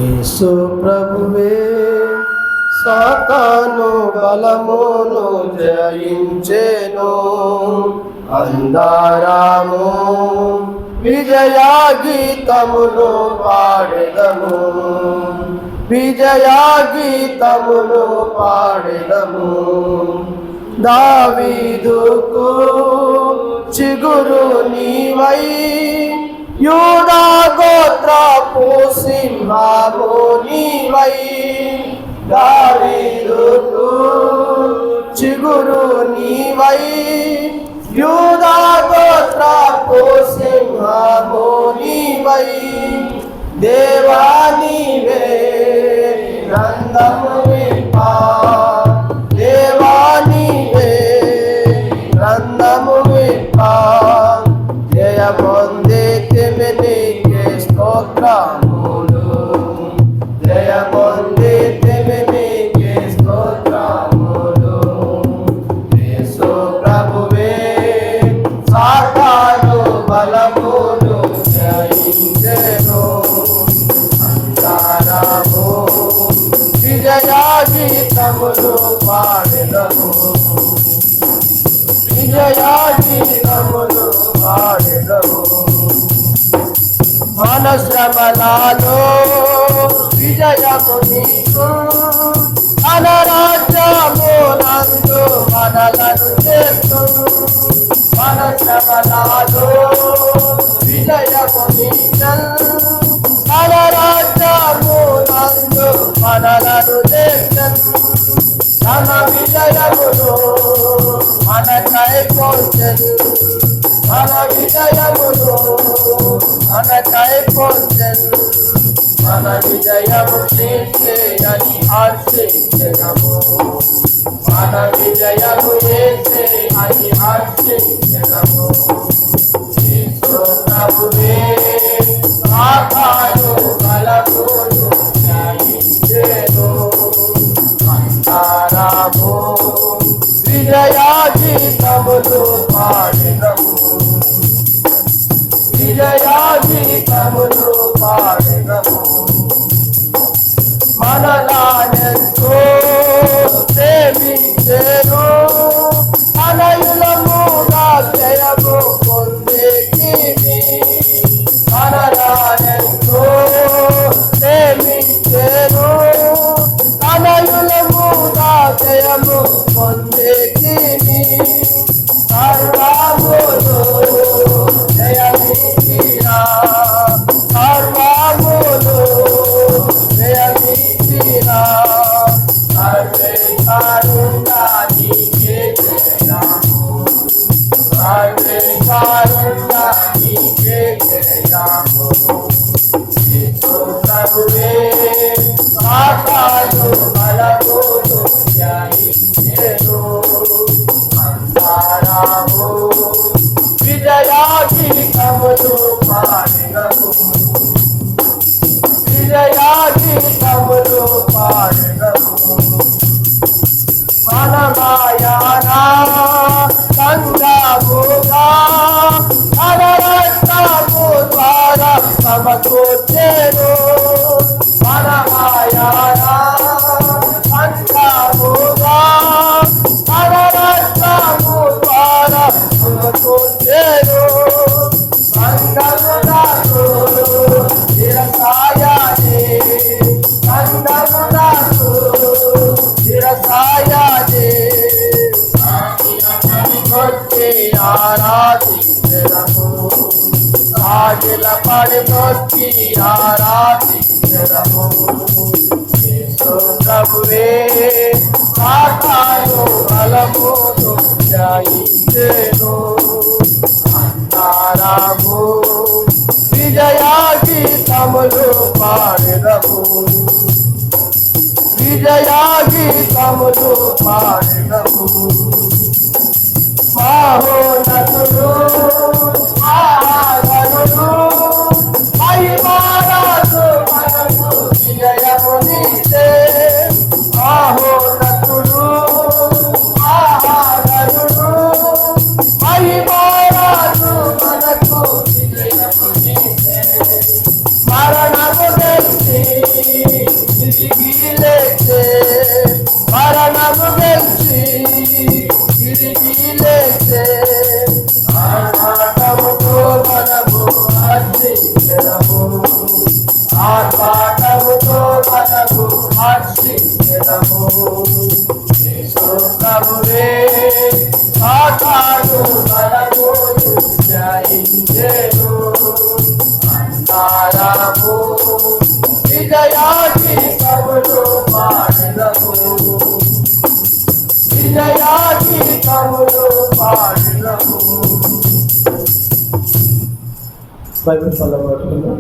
యేసు ప్రభువే సాతాను బలమును జయించెను, అందరము విజయ గీతమును పాడెదము, విజయ గీతమును పాడెదము. దావీదుకు చిగురు నీవై, యూదా గోత్రపు సింహము నీవై. దావీదుకు చిగురు నీవై, యూదా గోత్రపు సింహము నీవై. దేవా నీవే గ్రంథము విప్పా, దేవా నీవే గ్రంథము విప్పా. జయ పొందితిమి నీకే స్తోత్రములు, జయ పొందితిమి నీకే స్తోత్రములు. యేసు ప్రభువే సాతాను బలమును జయించెను, అందరము విజయ గీతములు పాడెదము, విజయ గీతములు పాడెదము. మన శ్రమలలో విజయము నీకు, మన రాజ్యమునందు మనలను చేస్తు. మన శ్రమలలో విజయము నీకు, మన రాజ్యమునందు మనలను చేస్తు. తన విజయమును మనకై పొందెను, మన విజయమును మనకై పొందెను. మన విజయము చేసే అని హర్షించెదము, మన విజయము చేసే అని హర్షించెదము. యేసు ప్రభువే సాతాను బలమును జయించెను, అందరము విజయ గీతములు పాడెదము, విజయ గీతములు పాడెదము. మనలానెంతో ప్రేమించెను, అనయులముగా జయము పొందేటివి. మనలానెంతో ప్రేమించెను, అనయులముగా జయము పొందేటివి. సర్వములు జయమిచ్చిరా, సర్వములు జయమిచ్చిరా. సర్వేశ్వరుడా నీకే జయము, సర్వేశ్వరుడా నీకే జయము. యేసు ప్రభువే సాతాను బలమును జయించెను, అందరము విజయ గీతములు పాడెదము, విజయ గీతములు పాడెదము. మన మాయానా సంగముగా మన రక్తము ద్వారా సమకూర్చెను, మన మాయానా సంగముగా మన రక్తము ద్వారా సమకూర్చెను. సంగమునకు నిరసాయనే, సంగమునకు నిరసాయనే. కొట్టి ఆరాధించెదము, సాగిల పడి కొట్టి ఆరాధించెదము. యేసు ప్రభువే సాతాను బలమును జయించెను, అందరము విజయ గీతములు పాడెదము, విజయ గీతములు పాడెదము. మహోన్నతుడు మహాగణుడు మహిమారాజు మనకు విజయమునిచ్చే. మహోన్నతుడు మహాగణుడు మహిమారాజు మనకు విజయమునిచ్చే. మరణము తెచ్చి హర్షించెదము ఆర్భాటముతో మనము హర్షించెదము యేసు ప్రభువే సాతాను మనము జయించెను అంతారము విజయాగీతములు పాడెదము విజయాగీతములు పాడెదము. బైబిల్ చదవబడుతుంది.